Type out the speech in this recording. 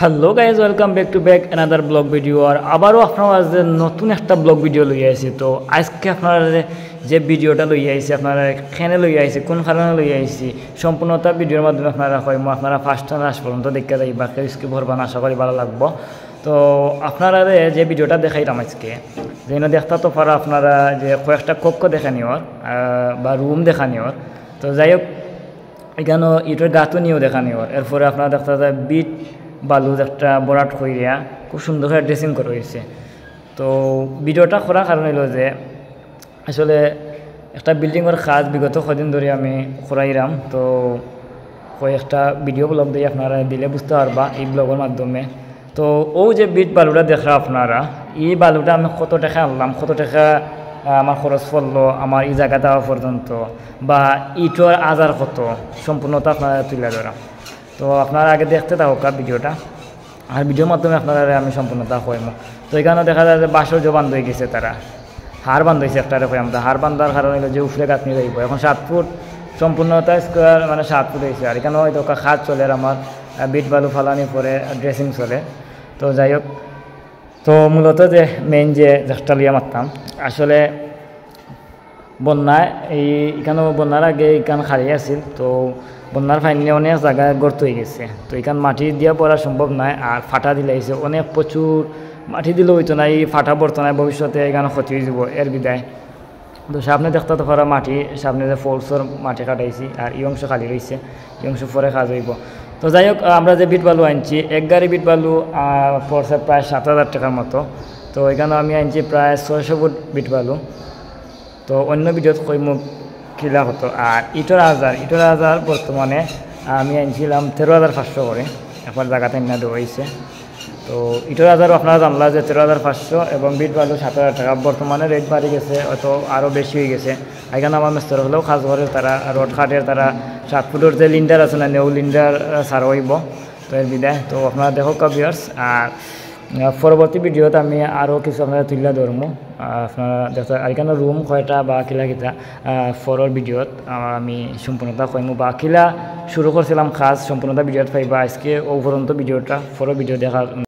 Hello guys, welcome back to back another blog video. আর আবারও আপনার মাঝে নতুন একটা ব্লগ ভিডিও লই আইছি। তো আজকে আপনারা যে ভিডিওটা লই আইছি, আপনারা এখানে লই আইছি, কোন কারণে লই আইছি, সম্পূর্ণতা ভিডিওর মাধ্যমে আপনারা কইম। আপনারা ফার্স্ট লাশ পর্যন্ত দেখতে যাইবা, কেউকে ভরবান, আশা করি ভালো লাগবো। তো আপনারা যে ভিডিওটা দেখাইলাম আজকে, যেন দেখতে তো পারা আপনারা যে কয়েকটা কক্ষ দেখা নিওর বা রুম দেখা নিওর। তো যাই হোক, এখানেও ইটের গাঁথনিও দেখা নিওর। এরপরে আপনারা দেখতে যায় বিট বালু একটা বরাট কইরিয়া খুব সুন্দর করে ড্রেসিং করা হয়েছে। তো ভিডিওটা করার কারণ হলো যে আসলে একটা বিল্ডিংয়ের কাজ বিগত কদিন ধরে আমি করাইলাম। তো কয়েকটা ভিডিও ব্লগ দিয়ে আপনারা দিলে বুঝতে পারবা এই ব্লগের মাধ্যমে। তো ও যে বিট বালুটা দেখা আপনারা, এই বালুটা আমি কত টাকা আনলাম, কত টাকা আমার খরচ পড়লো আমার এই জায়গা দেওয়া পর্যন্ত, বা ইটোর আজার কত, সম্পূর্ণতা আপনারা তুলে ধরা। তো আপনারা আগে দেখতে থাকুক ভিডিওটা, আর ভিডিওর মাধ্যমে আপনারা আমি সম্পূর্ণতা কইম। তো এখানে দেখা যায় যে বাঁশের যে বান্ধ হয়ে গেছে, তারা হার বান্ধ হয়েছে একটা রেখে। আমরা হার বান্ধার কারণে হলো যে উফরে গাঁথনি যাইব। এখন 7 ফুট সম্পূর্ণতা স্কোয়ার, মানে 7 ফুট হয়েছে। আর এখানে হয়তো খাত চলে, আর আমার বিট বালু ফালানি পরে ড্রেসিং চলে। তো যাই হোক, তো মূলত যে মেইন যে জাস্টটা লিয়া মারতাম, আসলে বন্যায় এখানেও বন্যার আগে এখান খারিয়ে আছিল। তো বন্যার ফাইনে অনেক জায়গায় গর্ত হয়ে গেছে। তো এখান মাটি দিয়ে পড়া সম্ভব নয়, আর ফাটা দিলে হয়েছে অনেক প্রচুর মাটি দিলেও হইতো না, এই ফাটা পড়তো না, ভবিষ্যতে এখানে ক্ষতি হয়ে যাব এর বিদায়। তো সামনে দেখতে তো পারা মাটি, সামনে যে ফোর্সর মাটি কাটাইছি, আর এই অংশ খালি রয়েছে, এই অংশ পরে কাজ হইব। তো যাই হোক, আমরা যে বিট বালু আনছি, এক গাড়ি বিট বালু পড়ছে প্রায় 7,000 টাকার মতো। তো এখানে আমি আনছি প্রায় 600 ফুট বিট বালু। তো অন্য ভিডিওত কইমুখ কিলা হতো। আর ইটোর হাজার বর্তমানে আমি আনছিলাম 13,500 করে, একবার জায়গাতে না হয়েছে। তো ইটোর হাজারও আপনারা জানলা যে 13,500, এবং বিট বালু 7,000 টাকা। বর্তমানে রেট বাড়ি গেছে, হয়তো আরও বেশি হয়ে গেছে। এখানে আমার মেস্তর হলেও কাজ করে, তারা রড খাটের, তারা 7 ফুটের যে লিন্ডার আছে না, নেও লিন্ডার সার হইব। তো এর বিদায়। তো আপনারা দেখো ভিউয়ার্স, আর পরবর্তী ভিডিওতে আমি আরও কিছু আপনারা তুলে ধরবো। আপনারা দেখতে, আর এখানে রুম কয়টা বা কিলা কিতা ফরর ভিডিওত আমি সম্পূর্ণতা কইমু, বা কিলা শুরু করছিলাম কাজ সম্পূর্ণতা ভিডিওত পাইবা আজকে ও পর্যন্ত ভিডিওটা ফরর ভিডিও দেখার।